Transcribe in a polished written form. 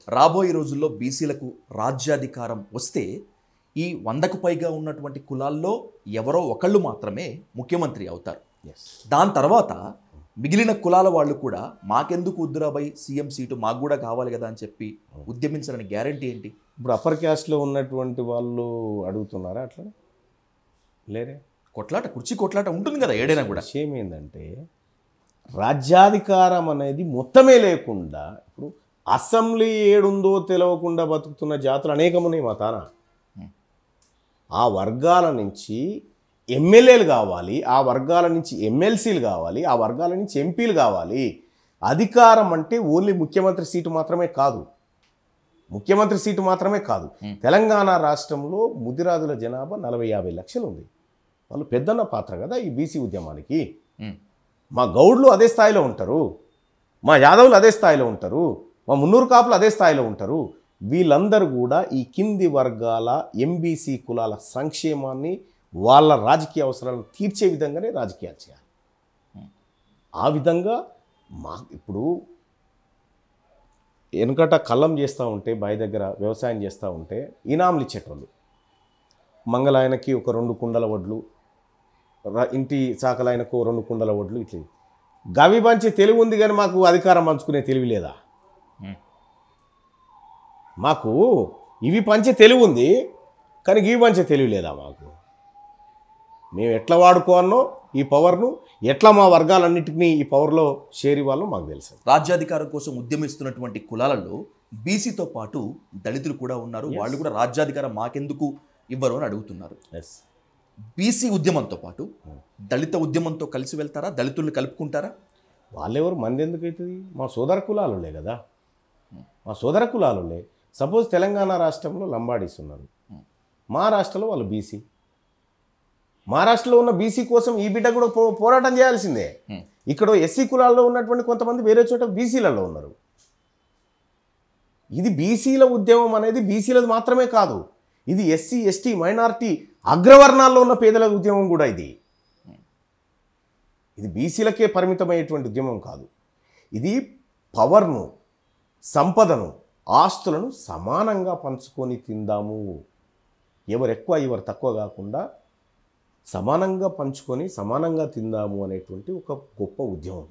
రాబోయే రోజుల్లో బీసీలకు రాజ్యాధికారం వస్తే ఈ 100కు పైగా ఉన్నటువంటి కులాల్లో ఎవరో ఒకళ్ళు మాత్రమే ముఖ్యమంత్రి అవుతారు. దాని తర్వాత మిగిలిన కులాల వాళ్ళు కూడా మాకెందుకు వద్దురాబాయ్ సీఎం సీటు మాకు కూడా కావాలి కదా అని చెప్పి ఉద్యమించాలని గ్యారంటీ ఏంటి? ఇప్పుడు అప్పర్ క్యాస్ట్లో ఉన్నటువంటి వాళ్ళు అడుగుతున్నారా అట్లా? లేరే. కొట్లాట, కుర్చీ కొట్లాట ఉంటుంది కదా ఏడైనా కూడా. విషయం ఏంటంటే రాజ్యాధికారం అనేది మొత్తమే లేకుండా ఇప్పుడు అసెంబ్లీ ఏడుందో తెలియకుండా బతుకుతున్న జాతులు అనేకమున్నాయి మా తాన. ఆ వర్గాల నుంచి ఎమ్మెల్యేలు కావాలి, ఆ వర్గాల నుంచి ఎమ్మెల్సీలు కావాలి, ఆ వర్గాల నుంచి ఎంపీలు కావాలి. అధికారం అంటే ఓన్లీ ముఖ్యమంత్రి సీటు మాత్రమే కాదు, ముఖ్యమంత్రి సీటు మాత్రమే కాదు. తెలంగాణ రాష్ట్రంలో ముదిరాజుల జనాభా 40-50 లక్షలు ఉంది. వాళ్ళు పెద్దన్న పాత్ర కదా ఈ బీసీ ఉద్యమానికి. మా గౌడ్లు అదే స్థాయిలో ఉంటారు, మా యాదవులు అదే స్థాయిలో ఉంటారు, మా మున్నూరు కాపులు అదే స్థాయిలో ఉంటారు. వీళ్ళందరూ కూడా ఈ కింది వర్గాల ఎంబీసీ కులాల సంక్షేమాన్ని, వాళ్ళ రాజకీయ అవసరాలను తీర్చే విధంగానే రాజకీయాలు చేయాలి. ఆ విధంగా ఇప్పుడు వెనుకట కళ్ళం చేస్తూ ఉంటే బావి దగ్గర వ్యవసాయం చేస్తూ ఉంటే ఇనాములు ఇచ్చేటోళ్ళు. మంగళాయనకి ఒక 2 కుండల వడ్లు, ఇంటి చాకలాయనకు 2 కుండల వడ్లు, ఇట్లా గవి పంచి తెలివి ఉంది కానీ మాకు అధికారం పంచుకునే తెలివి లేదా? మాకు ఇవి పంచే తెలివి ఉంది కానీ ఇవి పంచే తెలివి లేదా మాకు? మేము ఎట్లా వాడుకోవాలనో ఈ పవర్ను, ఎట్లా మా వర్గాలన్నింటినీ ఈ పవర్లో షేర్ ఇవ్వాలో మాకు తెలుసు. రాజ్యాధికారం కోసం ఉద్యమిస్తున్నటువంటి కులాలలో బీసీతో పాటు దళితులు కూడా ఉన్నారు. వాళ్ళు కూడా రాజ్యాధికారం మాకెందుకు ఇవ్వరు అని అడుగుతున్నారు. బీసీ ఉద్యమంతో పాటు దళిత ఉద్యమంతో కలిసి వెళ్తారా? దళితుల్ని కలుపుకుంటారా? వాళ్ళెవరు, మంది ఎందుకు అవుతుంది? మా సోదర కులాలులే కదా, మా సోదర కులాలులే. సపోజ్ తెలంగాణ రాష్ట్రంలో లంబాడీస్ ఉన్నారు, మహారాష్ట్రలో వాళ్ళు బీసీ. మహారాష్ట్రలో ఉన్న బీసీ కోసం ఈ బిడ్డ కూడా పోరాటం చేయాల్సిందే. ఇక్కడ ఎస్సీ కులాల్లో ఉన్నటువంటి కొంతమంది వేరే చోట బీసీలలో ఉన్నారు. ఇది బీసీల ఉద్యమం అనేది బీసీలది మాత్రమే కాదు, ఇది ఎస్సీ ఎస్టీ మైనారిటీ అగ్రవర్ణాల్లో ఉన్న పేదల ఉద్యమం కూడా. ఇది బీసీలకే పరిమితమయ్యేటువంటి ఉద్యమం కాదు. ఇది పవర్ను, సంపదను, ఆస్తులను సమానంగా పంచుకొని తిందాము, ఎవరు ఎక్కువ ఎవరు తక్కువ కాకుండా సమానంగా పంచుకొని సమానంగా తిందాము అనేటువంటి ఒక గొప్ప ఉద్యమం.